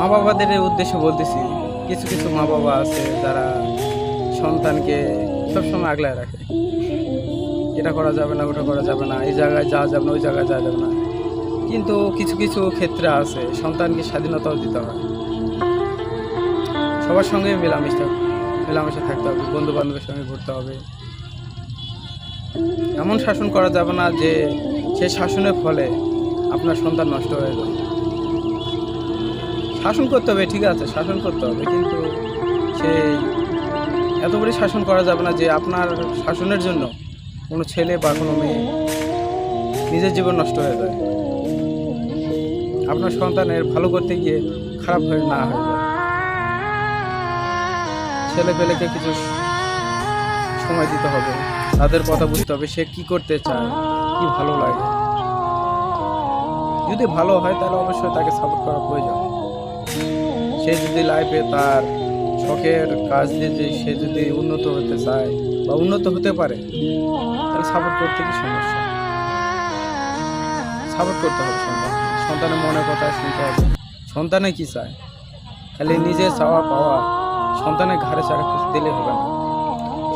মা বাবাদের উদ্দেশ্যে বলতেছি, কিছু কিছু মা বাবা আছে যারা সন্তানকে সবসময় আগলায় রাখে। এটা করা যাবে না, ওটা করা যাবে না, এই জায়গায় যাওয়া যাবে না, ওই জায়গায় যাওয়া যাবে না। কিন্তু কিছু কিছু ক্ষেত্রে আছে সন্তানকে স্বাধীনতাও দিতে হয়। সবার সঙ্গে মেলামেশা থাকতে হবে, বন্ধু বান্ধবের সঙ্গে ঘুরতে হবে। এমন শাসন করা যাবে না যে সে শাসনের ফলে আপনার সন্তান নষ্ট হয়ে যায়। শাসন করতে হবে, ঠিক আছে, শাসন করতে হবে, কিন্তু সে এত করে শাসন করা যাবে না যে আপনার শাসনের জন্য কোনো ছেলে বা কোনো মেয়ে নিজের জীবন নষ্ট হয়ে যায়, আপনার সন্তানের ভালো করতে গিয়ে খারাপ হয়ে না হয়ে যায়। ছেলে পেলেকে কিছু সময় দিতে হবে, তাদের কথা বুঝতে হবে, সে কি করতে চায়, কি ভালো লাগে। যদি ভালো হয় তাহলে অবশ্যই তাকে সাপোর্ট করা প্রয়োজন। সে যদি লাইফে তার শখের কাজ দিয়ে যে সে যদি উন্নত হতে চায় বা উন্নত হতে পারে, তাহলে সাপোর্ট করতে কি সমস্যা? সাপোর্ট করতে হবে সন্তানের মনের কথা শুনতে হবে। সন্তানে কি চায়, খালি নিজে চাওয়া পাওয়া সন্তানের ঘাড়ে চাড়া দিলে হবে না,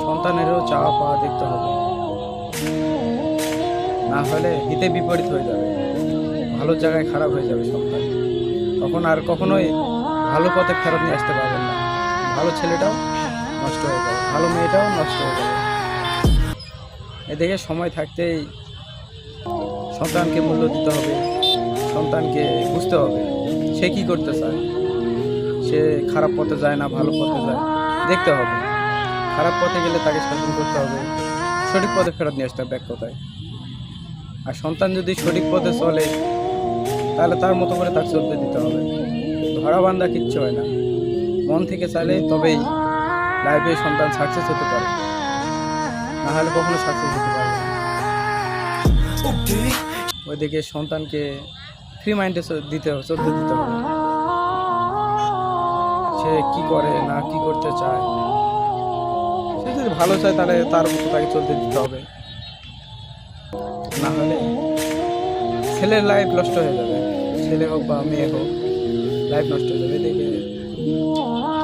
সন্তানেরও চাওয়া পাওয়া দেখতে হবে। না হলে হিতে বিপরীত হয়ে যাবে, ভালো জায়গায় খারাপ হয়ে যাবে সন্তান। তখন আর কখনোই ভালো পথে ফেরত নিয়ে আসতে পারবেন না। ভালো ছেলেটাও নষ্ট হয়ে যাবে, ভালো মেয়েটাও নষ্ট হয়ে যাবে। এদিকে সময় থাকতেই সন্তানকে মূল্য দিতে হবে, সন্তানকে বুঝতে হবে সে কি করতে চায়, সে খারাপ পথে যায় না ভালো পথে যায় দেখতে হবে। খারাপ পথে গেলে তাকে শাসন করতে হবে, সঠিক পথে ফেরত নিয়ে আসতে হবে এক কথায়। আর সন্তান যদি সঠিক পথে চলে তাহলে তার মতো করে তাকে চলতে দিতে হবে। ধরা বান্ধা কিচ্ছু হয় না, মন থেকে চাইলে তবেই লাইফে সন্তান সাকসেস হতে পারে, না হলে কখনো সাকসেস হতে পারবে না। ওইদিকে সন্তানকে ফ্রি মাইন্ডে চলতে দিতে হবে, সে কি করে না কি করতে চায়। সে যদি ভালো চায় তাহলে তার মতো তাকে চলতে দিতে হবে, না হলে ছেলের লাইফ নষ্ট হয়ে যাবে, ছেলে হোক বা মেয়ে হোক লাইফ নষ্ট হয়ে যাবে। এদিকে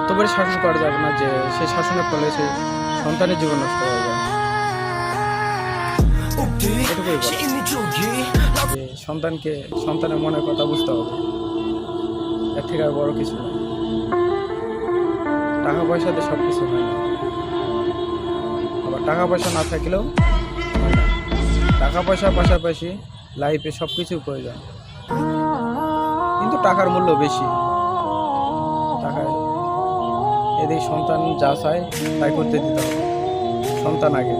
তবে শাসন করা যাবে না যে সে শাসনের ফলে সে সন্তানের জীবন নষ্ট হয়ে যায়। এটুকুই বলে যে সন্তানের মনের কথা বুঝতে হবে, এর থেকে আর বড় কিছু না। টাকা পয়সাতে সব কিছু হয় না, আবার টাকা পয়সা না থাকলেও হয় না। টাকা পয়সার পাশাপাশি লাইফে সব কিছু প্রয়োজন, কিন্তু টাকার মূল্য বেশি। টাকায় এদিকে সন্তান যা চায় তাই করতে দিতে হবে, সন্তান আগে।